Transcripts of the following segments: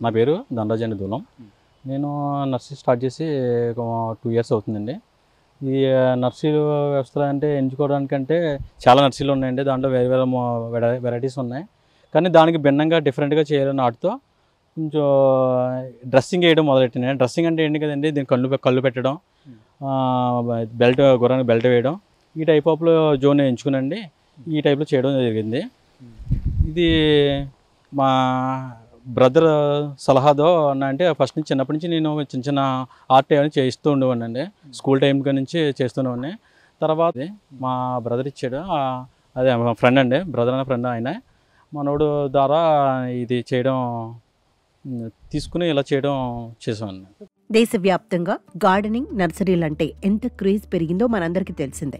నా పేరు ధనరాజ్ అండి దూలం. నేను నర్సరీ స్టార్ట్ చేసి ఒక 2 ఇయర్స్ అవుతుందండి. ఈ నర్సరీ వ్యవస్థ అంటే ఎంచుకోవడానికంటే చాలా నర్సరీలు ఉన్నాయండి. దాంట్లో వేరే వేరే వెరైటీస్ ఉన్నాయి. కానీ దానికి భిన్నంగా డిఫరెంట్గా చేయాలని ఆటతో కొంచెం డ్రెస్సింగ్ వేయడం మొదలెట్టినాయి. డ్రెస్సింగ్ అంటే ఏంటి కదండి, దీనికి కళ్ళు పెట్టడం, బెల్ట్ గుర్రానికి బెల్ట్ వేయడం, ఈ టైప్ ఆఫ్లో జోన్ ఎంచుకునండి ఈ టైప్లో చేయడం జరిగింది. ఇది మా బ్రదర్ సలహాతో అంటే ఫస్ట్ నుంచి చిన్నప్పటి నుంచి నేను చిన్న చిన్న ఆర్ట్ ఏమైనా చేస్తూ ఉండేవాడిని అండి. స్కూల్ టైం నుంచి చేస్తూనే. తర్వాత మా బ్రదర్ ఇచ్చాడు, అదే మా ఫ్రెండ్ అండి, బ్రదర్ అనే ఫ్రెండ్ ఆయన మనోడు ద్వారా ఇది చేయడం తీసుకుని ఇలా చేయడం చేసామండి. దేశవ్యాప్తంగా గార్డెనింగ్ నర్సరీలంటే ఎంత క్రేజ్ పెరిగిందో మనందరికీ తెలిసిందే.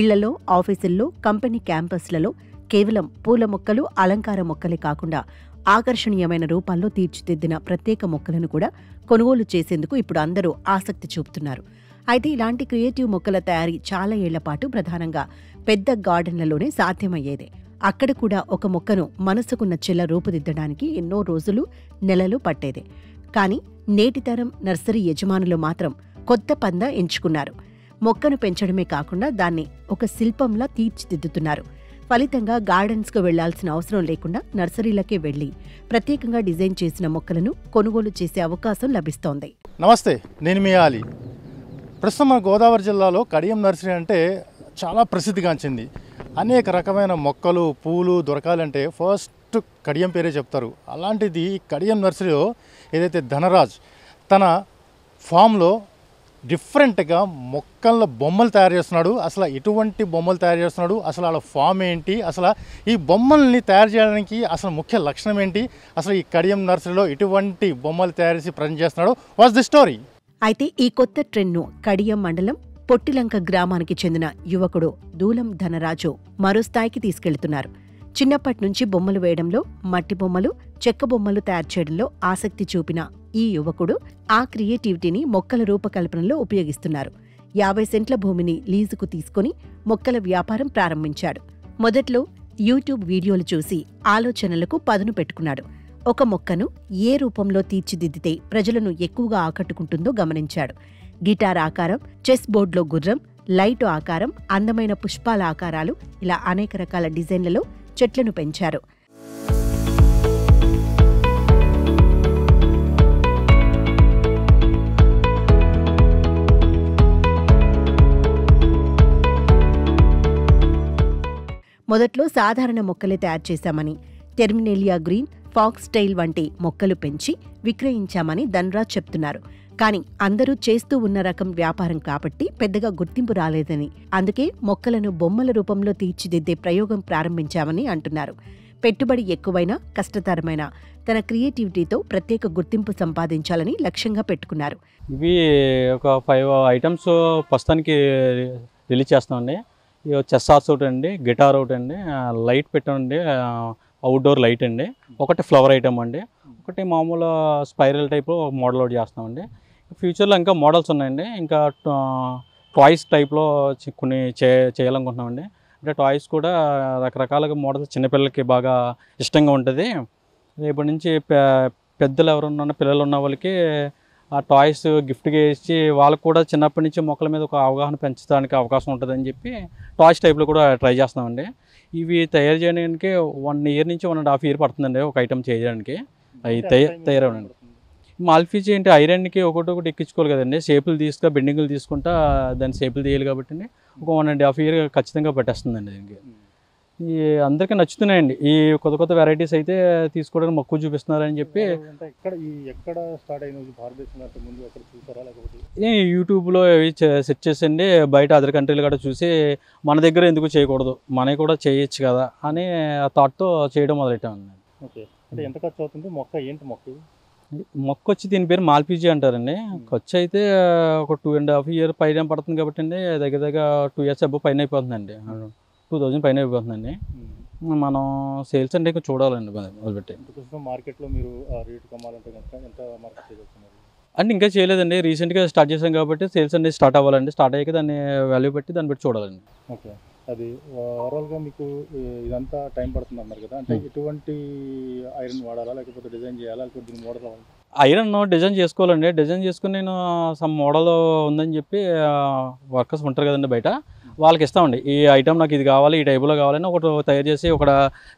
ఇళ్లలో, ఆఫీసుల్లో, కంపెనీ క్యాంపస్లలో కేవలం పూల మొక్కలు, అలంకార మొక్కలే కాకుండా ఆకర్షణీయమైన రూపాల్లో తీర్చిదిద్దిన ప్రత్యేక మొక్కలను కూడా కొనుగోలు చేసేందుకు ఇప్పుడు అందరూ ఆసక్తి చూపుతున్నారు. అయితే ఇలాంటి క్రియేటివ్ మొక్కల తయారీ చాలా ఏళ్ల పాటు ప్రధానంగా పెద్ద గార్డెన్లలోనే సాధ్యమయ్యేదే. అక్కడ కూడా ఒక మొక్కను మనసుకు నచ్చేలా రూపుదిద్దడానికి ఎన్నో రోజులు, నెలలు పట్టేదే. కానీ నేటి తరం నర్సరీ యజమానులు మాత్రం కొత్త పందా ఎంచుకున్నారు. మొక్కను పెంచడమే కాకుండా దాన్ని ఒక శిల్పంలా తీర్చిదిద్దుతున్నారు. ఫలితంగా గార్డెన్స్కు వెళ్లాల్సిన అవసరం లేకుండా నర్సరీలకే వెళ్లి ప్రత్యేకంగా డిజైన్ చేసిన మొక్కలను కొనుగోలు చేసే అవకాశం లభిస్తోంది. నమస్తే, నేను మీ ఆలి. ప్రస్తుతం మన గోదావరి జిల్లాలో కడియం నర్సరీ అంటే చాలా ప్రసిద్ధిగాంచింది. అనేక రకమైన మొక్కలు, పూలు దొరకాలంటే ఫస్ట్ కడియం పేరే చెప్తారు. అలాంటిది కడియం నర్సరీలో ఏదైతే ధనరాజ్ తన ఫామ్లో డిఫరెంట్గా మొక్కల బొమ్మలు తయారు చేస్తున్నాడు. అసలు ఎటువంటి బొమ్మలు తయారు చేస్తున్నాడు, అసలు వాళ్ళ ఫామ్ ఏంటి, అసలు ఈ బొమ్మల్ని తయారు చేయడానికి అసలు ముఖ్య లక్షణం ఏంటి, అసలు ఈ కడియం నర్సరీలో ఎటువంటి బొమ్మలు తయారు చేసి ప్రజెంట్ చేస్తున్నాడు, వాట్స్ ది స్టోరీ. అయితే ఈ కొత్త ట్రెండ్ను కడియం మండలం పొట్టిలంక గ్రామానికి చెందిన యువకుడు దూలం ధనరాజు మరో స్థాయికి తీసుకెళ్తున్నారు. చిన్నప్పటి నుంచి బొమ్మలు వేయడంలో, మట్టి బొమ్మలు, చెక్క బొమ్మలు తయారు చేయడంలో ఆసక్తి చూపిన ఈ యువకుడు ఆ క్రియేటివిటీని మొక్కల రూపకల్పనలో ఉపయోగిస్తున్నారు. 50 సెంట్ల భూమిని లీజుకు తీసుకుని మొక్కల వ్యాపారం ప్రారంభించాడు. మొదట్లో యూట్యూబ్ వీడియోలు చూసి ఆలోచనలకు పదును పెట్టుకున్నాడు. ఒక మొక్కను ఏ రూపంలో తీర్చిదిద్దితే ప్రజలను ఎక్కువగా ఆకట్టుకుంటుందో గమనించాడు. గిటార్ ఆకారం, చెస్ బోర్డులో గుర్రం, లైటు ఆకారం, అందమైన పుష్పాల ఆకారాలు, ఇలా అనేక రకాల డిజైన్లలో చెట్లను పెంచారు. మొదట్లో సాధారణ మొక్కలే తయారు చేశామని, టెర్మినేలియా గ్రీన్, ఫాక్స్ టైల్ వంటి మొక్కలు పెంచి విక్రయించామని ధనరాజ్ చెప్తున్నారు. కానీ అందరూ చేస్తూ ఉన్న రకం వ్యాపారం కాబట్టి పెద్దగా గుర్తింపు రాలేదని, అందుకే మొక్కలను బొమ్మల రూపంలో తీర్చిదిద్దే ప్రయోగం ప్రారంభించామని అంటున్నారు. పెట్టుబడి ఎక్కువైనా కష్టతరమైన తన క్రియేటివిటీతో ప్రత్యేక గుర్తింపు సంపాదించాలని లక్ష్యంగా పెట్టుకున్నారు. ఇవి ఒక 5 ఐటమ్స్ ప్రస్తుతానికి రిలీజ్ చేస్తామండి. చెస్ ఆర్ట్స్ ఒకటి అండి, గిటార్ ఒకటి అండి, లైట్ పెట్టండి, అవుట్డోర్ లైట్ అండి, ఒకటి ఫ్లవర్ ఐటమ్ అండి, ఒకటి మామూలు స్పైరల్ టైప్ మోడల్ ఒకటి చేస్తామండి. ఫ్యూచర్లో ఇంకా మోడల్స్ ఉన్నాయండి. ఇంకా టాయ్స్ టైప్లో కొన్ని చేయాలనుకుంటున్నామండి. అంటే టాయ్స్ కూడా రకరకాలుగా మోడల్స్ చిన్నపిల్లలకి బాగా ఇష్టంగా ఉంటుంది. రేపటి నుంచి పెద్దలు ఎవరున్నా పిల్లలు ఉన్న వాళ్ళకి ఆ టాయ్స్ గిఫ్ట్గా ఇచ్చి వాళ్ళకు కూడా చిన్నప్పటి నుంచి మొక్కల మీద ఒక అవగాహన పెంచడానికి అవకాశం ఉంటుందని చెప్పి టాయ్స్ టైప్లో కూడా ట్రై చేస్తున్నామండి. ఇవి తయారు చేయడానికి 1 ఇయర్ నుంచి 1.5 ఇయర్ పడుతుందండి ఒక ఐటమ్ చేయడానికి. అవి తయారవనండి. మాల్ఫీజ్ ఏంటి, ఐరన్కి ఒకటి ఎక్కించుకోవాలి కదండి, షేపులు బెండింగులు తీసుకుంటా దాన్ని షేపులు తీయాలి కాబట్టి ఒక 1.5 ఇయర్ ఖచ్చితంగా పట్టేస్తుందండి దీనికి. ఈ అందరికీ నచ్చుతున్నాయండి. ఈ కొత్త వెరైటీస్ అయితే తీసుకోవడానికి మక్కువ చూపిస్తున్నారని చెప్పి యూట్యూబ్లో సెర్చ్ చేసండి, బయట అదర్ కంట్రీలు కూడా చూసి మన దగ్గర ఎందుకు చేయకూడదు, మనకి కూడా చేయొచ్చు కదా అని ఆ థాట్తో చేయడం మొదలెట్టామండి. ఎంత ఖర్చు అవుతుంది మొక్క, ఏంటి మొక్క వచ్చి దీని పేరు మాల్పీజీ అంటారండి. ఖర్చు అయితే ఒక 2.5 ఇయర్ పైన పడుతుంది కాబట్టి అండి, దగ్గర 2 ఇయర్స్ అబ్బో పైన అయిపోతుందండి, 2000 పైన అయిపోతుందండి. మనం సేల్స్ అంటే ఇంకా చూడాలండి మొదలుపెట్టి. మార్కెట్లో మీరు రేటు కమ్మాలంటే ఎంత మార్కెట్ చేయగలుగుతున్నారు అంటే ఇంకా చేయలేదండి, రీసెంట్గా స్టార్ట్ చేసాం కాబట్టి సేల్స్ అనేది స్టార్ట్ అవ్వాలండి. స్టార్ట్ అయ్యాక దాన్ని వాల్యూ పెట్టి దాన్ని బట్టి చూడాలండి. ఓకే. అది ఓవరాల్గా మీకు ఇదంతా టైం పడుతుంది అన్నారు కదా, అంటే ఎటువంటి ఐరన్ వాడాలా, లేకపోతే డిజైన్ చేయాలా, లేకపోతే దీని మోడల్ అవ్వాలి? ఐరన్ డిజైన్ చేసుకోవాలండి. డిజైన్ చేసుకుని నేను సమ్ మోడల్ ఉందని చెప్పి వర్కర్స్ ఉంటారు కదండి బయట, వాళ్ళకి ఇస్తామండి. ఈ ఐటమ్ నాకు ఇది కావాలి, ఈ టైపులో కావాలని ఒకటి తయారు చేసి ఒక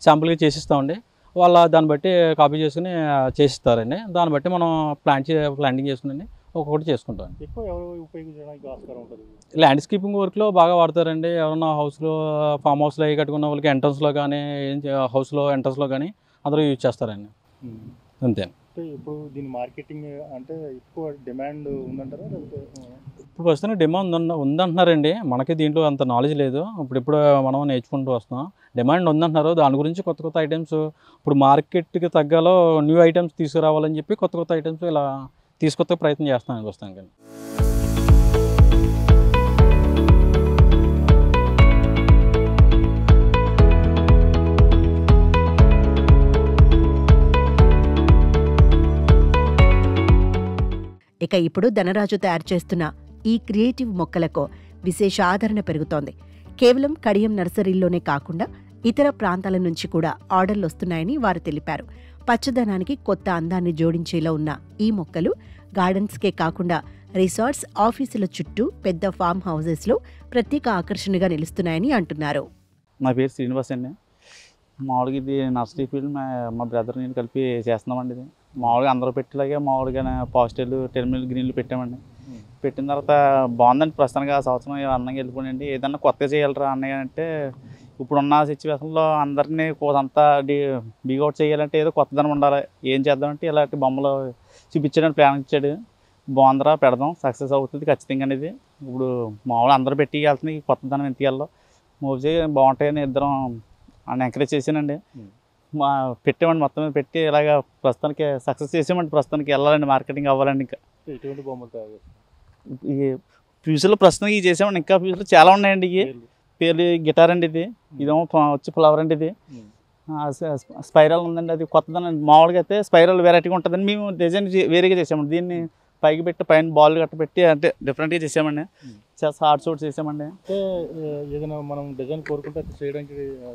శాంపుల్గా చేసిస్తామండి. వాళ్ళ దాన్ని బట్టి కాపీ చేసుకుని చేసిస్తారండి. దాన్ని బట్టి మనం ప్లాంటింగ్ చేసుకుని ఒక్కొక్కటి చేసుకుంటాం. ఎక్కువ ఎవరు ఉపయోగించడానికి ఆస్కారం ఉంటుంది? ల్యాండ్స్కేపింగ్ వర్క్లో బాగా వాడతారండి. ఎవరన్నా హౌస్లో ఫామ్ హౌస్లో అవి కట్టుకున్న వాళ్ళకి ఎంట్రన్స్లో కానీ హౌస్లో ఎంట్రన్స్లో కానీ అందరూ యూజ్ చేస్తారండి. అంతే. అంటే ఇప్పుడు దీని మార్కెటింగ్ అంటే ఎక్కువ డిమాండ్ ఉందంటారా, లేకపోతే? ఇప్పుడు ప్రస్తుతం డిమాండ్ ఉందంటున్నారండి. మనకి దీంట్లో అంత నాలెడ్జ్ లేదు. ఇప్పుడు మనం నేర్చుకుంటూ వస్తున్నాం. డిమాండ్ ఉందంటున్నారు. దాని గురించి కొత్త కొత్త ఐటమ్స్ ఇప్పుడు మార్కెట్కి తగ్గలో న్యూ ఐటమ్స్ తీసుకురావాలని చెప్పి కొత్త కొత్త ఐటమ్స్ ఇలా తీసుకొచ్చే ప్రయత్నం చేస్తాను వస్తాను కానీ. ఇక ఇప్పుడు ధనరాజు తయారు చేస్తున్న ఈ క్రియేటివ్ మొక్కలకు విశేష ఆదరణ పెరుగుతోంది. కేవలం కడియం నర్సరీల్లోనే కాకుండా ఇతర ప్రాంతాల నుంచి కూడా ఆర్డర్లు వస్తున్నాయని వారు తెలిపారు. పచ్చదనానికి కొత్త అందాన్ని జోడించేలా ఉన్న ఈ మొక్కలు గార్డెన్స్కే కాకుండా రిసార్ట్స్, ఆఫీసుల చుట్టూ పెద్ద ఫామ్ హౌసెస్లో ప్రత్యేక ఆకర్షణగా నిలుస్తున్నాయని అంటున్నారు. నా పేరు శ్రీనివాస్ అండి. మామూలుగా ఇది నర్సరీ ఫీల్డ్ మా బ్రదర్ నేను కలిపి చేస్తున్నామండి. ఇది మామూలుగా అందరూ పెట్టేలాగే మామూలుగా పాస్టర్లు, టెర్మినల్ గ్రీన్లు పెట్టామండి. పెట్టిన తర్వాత బాగుందండి. ప్రస్తుతానికి ఆ సంవత్సరం అందంగా వెళ్ళిపోయిందండి. ఏదన్నా కొత్తగా చేయాలరా అన్నయ్య అంటే ఇప్పుడున్న సిచ్యువేషన్లో అందరినీ అంతా బిగౌట్ చేయాలంటే ఏదో కొత్తదనం ఉండాలి. ఏం చేద్దామంటే ఇలాంటి బొమ్మలు చూపించడానికి ప్లాన్ ఇచ్చాడు. బాగుందిరా పెడదాం, సక్సెస్ అవుతుంది ఖచ్చితంగా అనేది. ఇప్పుడు మామూలుగా అందరూ పెట్టి వెళ్తుంది, కొత్తదనం ఎంత వెళ్ళాలో మూవ్ చేయి బాగుంటాయని ఇద్దరం అని ఎంకరేజ్ చేశానండి. పెట్టామండి. మొత్తం పెట్టి ఇలాగ ప్రస్తుతానికి సక్సెస్ చేసామండి. ప్రస్తుతానికి వెళ్ళాలండి, మార్కెటింగ్ అవ్వాలండి. ఇంకా ఎటువంటి బొమ్మలు తయారు? ఈ ఫ్యూచర్లో ప్రస్తుతానికి ఇది చేసామండి. ఇంకా ఫ్యూచర్లో చాలా ఉన్నాయండి. ఇవి పేర్లు గిటార్ అండి. ఇదేమో వచ్చి ఫ్లవర్ అండి. ఇది స్పైరల్ ఉందండి. అది కొత్తదనం. మామూలుగా అయితే స్పైరల్ వెరైటీగా ఉంటుందండి. మేము డిజైన్ వేరేగా చేసామండి. దీన్ని పైకి పెట్టి పైన బాల్ గట్ట పెట్టి అంటే డిఫరెంట్గా చేసామండి. హార్ట్ షూట్ చేసామండి. అంటే ఏదైనా మనం డిజైన్ కోరుకుంటే చేయడానికి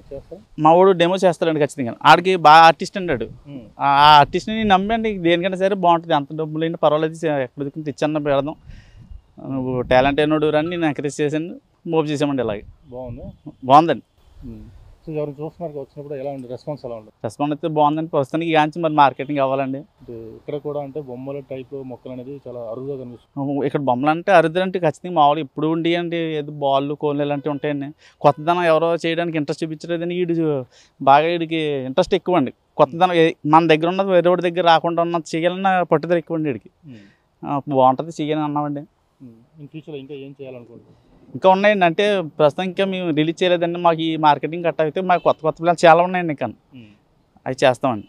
చేస్తాం. మా వాడు డెమో చేస్తాడండి ఖచ్చితంగా. ఆడికి బాగా ఆర్టిస్ట్ అండి. ఆ ఆర్టిస్ట్ని నమ్మండి దేనికైనా సరే బాగుంటుంది. అంత డబ్బులు అయినా పర్వాలేదు, ఎక్కడ తెచ్చన్న పెడదాం, నువ్వు టాలెంట్ అయినోడు అని నేను ఎంకరేజ్ చేశాను. మూవ్ చేసామండి. ఇలాగే బాగుందండి. సో ఎవరు చూస్తున్నారు వచ్చినప్పుడు ఎలా ఉంది రెస్పాన్స్? ఎలా ఉంటుంది? రెస్పాన్స్ అయితే బాగుందండి. ప్రస్తుతానికి యాంచి మరి మార్కెటింగ్ అవ్వాలండి. ఇక్కడ కూడా అంటే బొమ్మల టైప్ మొక్కలు అనేది చాలా అరుదుగా కనిపిస్తుంది. ఇక్కడ బొమ్మలు అంటే అరుదు అంటే ఖచ్చితంగా మామూలు ఇప్పుడు ఉండి అండి. ఏదో బాళ్ళు, కోళ్ళు ఇలాంటివి ఉంటాయండి. కొత్తదనం ఎవరో చేయడానికి ఇంట్రెస్ట్ చూపించలేదని వీడు బాగా వీడికి ఇంట్రెస్ట్ ఎక్కువ అండి. కొత్తదనం మన దగ్గర ఉన్నది వేరే వాడి దగ్గర రాకుండా ఉన్నది చేయాలన్న పట్టుదల ఎక్కువ అండి వీడికి. బాగుంటుంది చేయాలని అన్నామండి. ఇన్ ఫ్యూచర్లో ఇంకా ఏం చేయాలనుకుంటున్నాం? ఇంకా ఉన్నాయండి. అంటే ప్రస్తుతం ఇంకా మేము రిలీజ్ చేయలేదండి. మాకు ఈ మార్కెటింగ్ కట్ట అయితే మాకు కొత్త కొత్త ప్లాన్స్ చాలా ఉన్నాయండి. ఇంకా అవి చేస్తామండి.